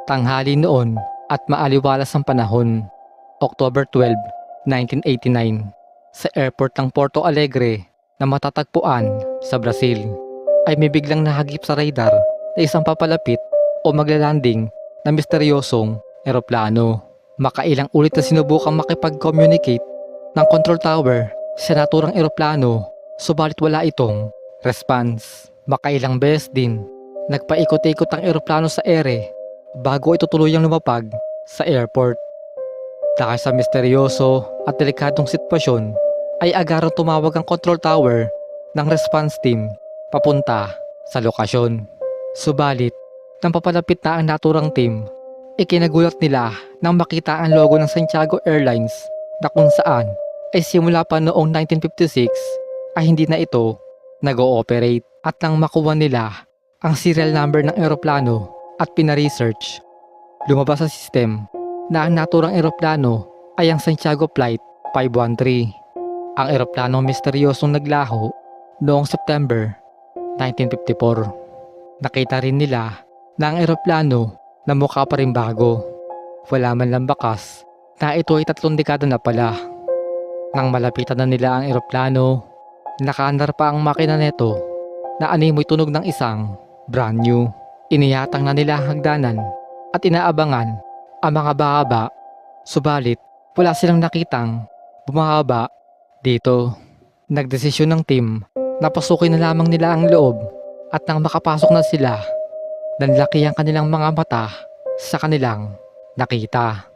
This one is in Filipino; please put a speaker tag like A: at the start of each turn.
A: Tanghali noon at maaliwalas ang panahon. October 12, 1989. Sa airport ng Porto Alegre na matatagpuan sa Brazil ay may biglang nahagip sa radar na isang papalapit o maglalanding na misteryosong eroplano. Makailang ulit na sinubukang makipag-communicate ng control tower sa naturang eroplano, subalit wala itong response. Makailang beses din nagpaikot-ikot ang eroplano sa ere bago ito tuluyang lumapag sa airport. Dahil sa misteryoso at delikadong sitwasyon ay agarang tumawag ang control tower ng response team papunta sa lokasyon. Subalit, nang papalapit na ang naturang team, ikinagulat nila nang makita ang logo ng Santiago Airlines na kung saan ay simula pa noong 1956 ay hindi na ito nag-ooperate. At nang makuha nila ang serial number ng eroplano at pina-research, lumabas sa system na ang naturang eroplano ay ang Santiago Flight 513. Ang eroplanong misteryosong naglaho noong September 1954. Nakita rin nila na ang eroplano na mukha pa rin bago. Wala man lang bakas na ito ay 3 dekada na pala. Nang malapitan na nila ang eroplano, nakaandar pa ang makina neto na animoy tunog ng isang brand new. Iniyatang na nila ang hagdanan at inaabangan ang mga bababa, subalit wala silang nakitang bumababa dito. Nagdesisyon ng team na pasukin na lamang nila ang loob at nang makapasok na sila, nanlaki ang kanilang mga mata sa kanilang nakita.